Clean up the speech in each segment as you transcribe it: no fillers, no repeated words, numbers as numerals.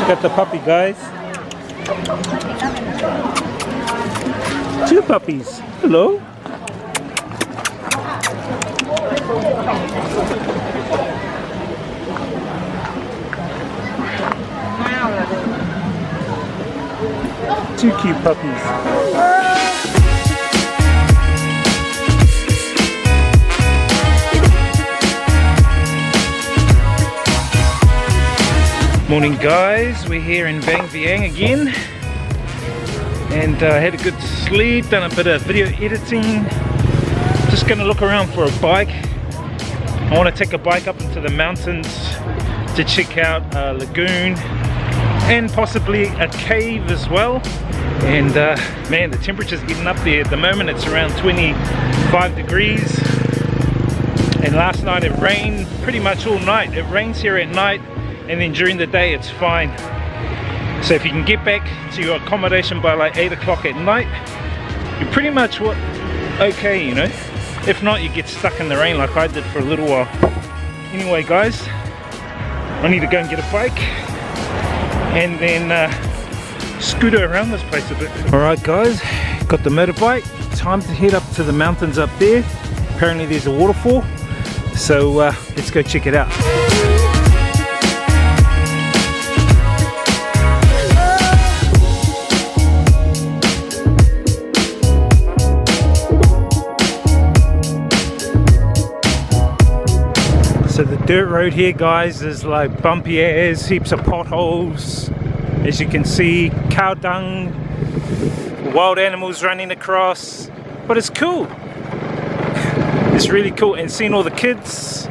Got the puppy, guys. 2 puppies. Hello. Two cute puppies. Morning, guys. We're here in Vang Vieng again, and I had a good sleep, done a bit of video editing. Just gonna look around for a bike. I want to take a bike up into the mountains to check out a lagoon and possibly a cave as well. And man, the temperature's getting up there. At the moment it's around 25 degrees, and last night it rained pretty much all night. It rains here at night, and then during the day it's fine. So if you can get back to your accommodation by like 8 o'clock at night, you're pretty much okay, you know. If not, you get stuck in the rain like I did for a little while. Anyway, guys, I need to go and get a bike and then scooter around this place a bit. Alright, guys, got the motorbike. Time to head up to the mountains up there. Apparently there's a waterfall, so let's go check it out. So the dirt road here, guys, is like bumpy as, heaps of potholes. As you can see, cow dung, wild animals running across, but it's cool. It's really cool, and seeing all the kids,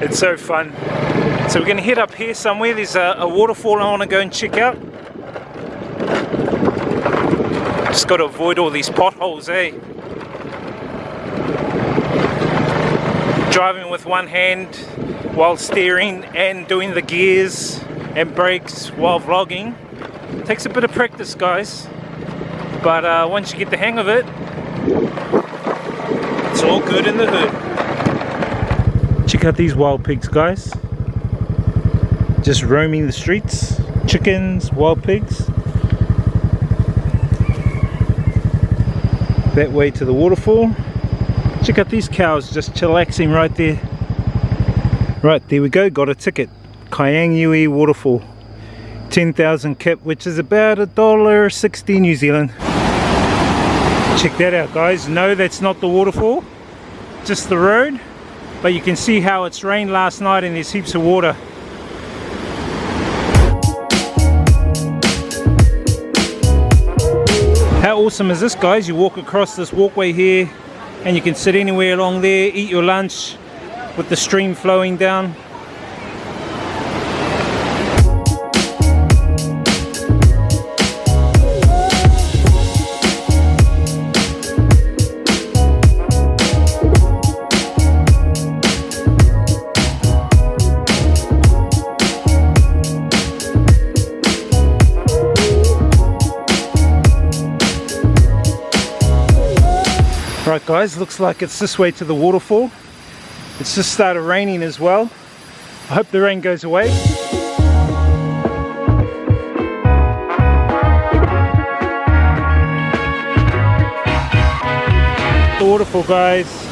it's so fun. So we're gonna head up here somewhere. There's a waterfall I want to go and check out. Just got to avoid all these potholes, eh? Driving with one hand while steering and doing the gears and brakes while vlogging takes a bit of practice, guys, but once you get the hang of it, it's all good in the hood. Check out these wild pigs, guys, just roaming the streets. Chickens, wild pigs. That way to the waterfall. Check out these cows just chillaxing right there. Right, there we go, got a ticket. KAENG NYUI waterfall. 10,000 kip, which is about $1.60 New Zealand. Check that out, guys. No, that's not the waterfall, just the road. But you can see how it's rained last night and there's heaps of water. How awesome is this, guys? You walk across this walkway here, and you can sit anywhere along there, eat your lunch with the stream flowing down. Right, guys, looks like it's this way to the waterfall. It's just started raining as well. I hope the rain goes away. The waterfall, guys.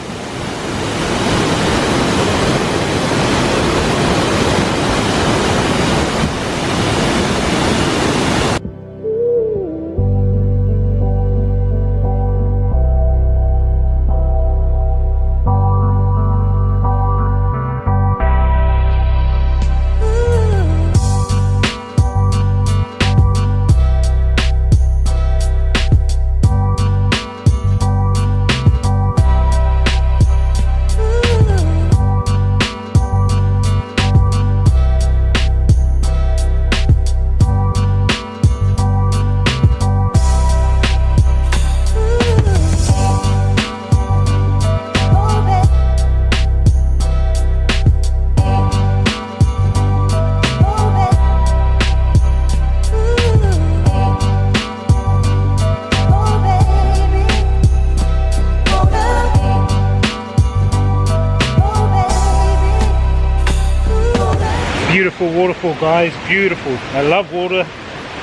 beautiful waterfall, guys, beautiful. I love water,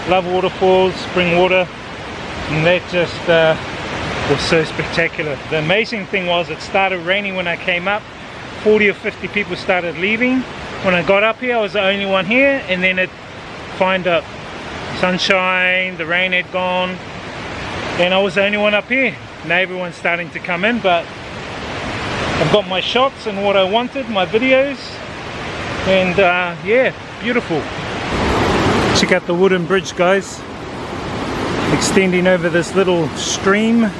love waterfalls, spring water, and that just was so spectacular. The amazing thing was it started raining when I came up. 40 or 50 people started leaving. When I got up here, I was the only one here, and then it fined up. Sunshine, the rain had gone, and I was the only one up here. Now everyone's starting to come in, but I've got my shots and what I wanted, my videos, and yeah, beautiful. Check out the wooden bridge, guys, extending over this little stream.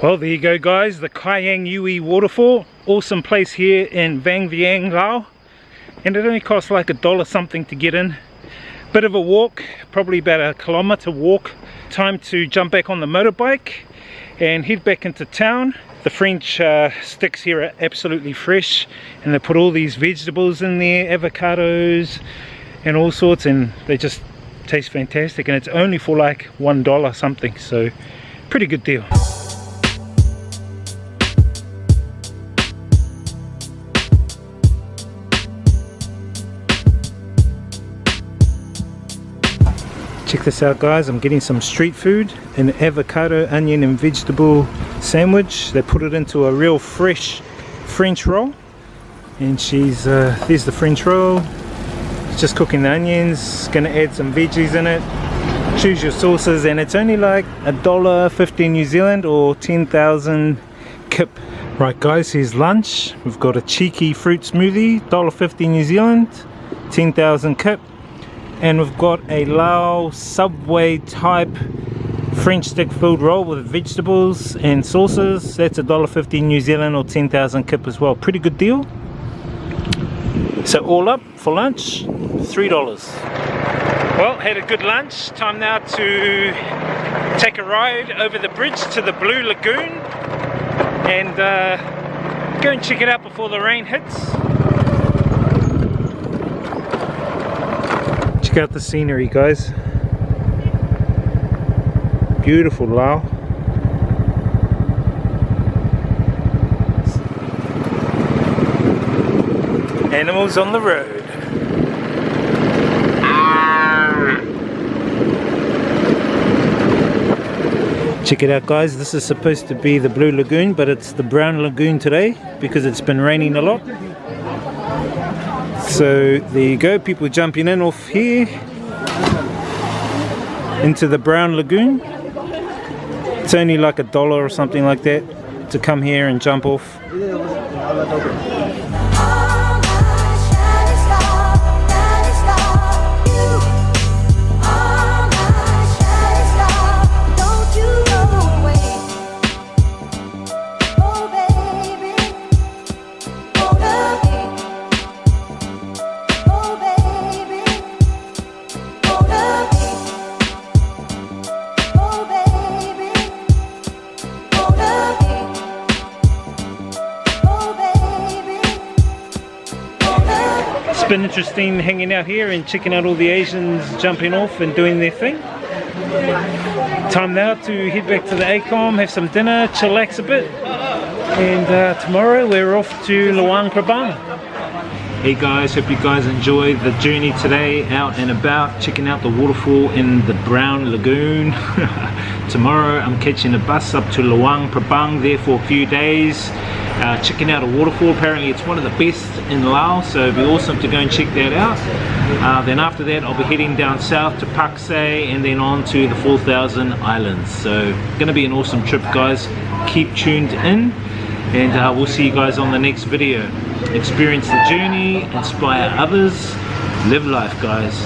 Well, there you go, guys, the KAENG NYUI waterfall. Awesome place here in Vang Vieng, Laos, and it only costs like $1 something to get in. Bit of a walk, probably about a kilometer walk. Time to jump back on the motorbike and head back into town. The French sticks here are absolutely fresh, and they put all these vegetables in there, avocados and all sorts, and they just taste fantastic, and it's only for like $1 something, so pretty good deal. Check this out, guys, I'm getting some street food, an avocado, onion and vegetable sandwich. They put it into a real fresh French roll, and she's there's the French roll. She's just cooking the onions, gonna add some veggies in it. Choose your sauces, and it's only like $1.50 New Zealand or 10,000 kip. Right, guys, here's lunch. We've got a cheeky fruit smoothie, $1.50 New Zealand, 10,000 kip. And we've got a Laos Subway type French stick filled roll with vegetables and sauces. That's $1.50 New Zealand or 10,000 kip as well. Pretty good deal. So all up for lunch, $3. Well, had a good lunch. Time now to take a ride over the bridge to the Blue Lagoon and go and check it out before the rain hits. Check out the scenery, guys. Beautiful Laos. Animals on the road. Check it out, guys. This is supposed to be the Blue Lagoon, but it's the Brown Lagoon today because it's been raining a lot. So there you go, people jumping in off here into the Brown Lagoon. It's only like $1 or something like that to come here and jump off. It's been interesting hanging out here and checking out all the Asians jumping off and doing their thing. Time now to head back to the ACOM, have some dinner, chillax a bit, and tomorrow we're off to Luang Prabang. Hey guys, hope you guys enjoyed the journey today, out and about, checking out the waterfall in the Brown Lagoon. Tomorrow I'm catching a bus up to Luang Prabang, there for a few days. Checking out a waterfall. Apparently it's one of the best in Laos, so it'd be awesome to go and check that out. Then after that I'll be heading down south to Pak Se and then on to the 4,000 Islands. So gonna be an awesome trip, guys. Keep tuned in, and we'll see you guys on the next video. Experience the journey, inspire others, live life, guys.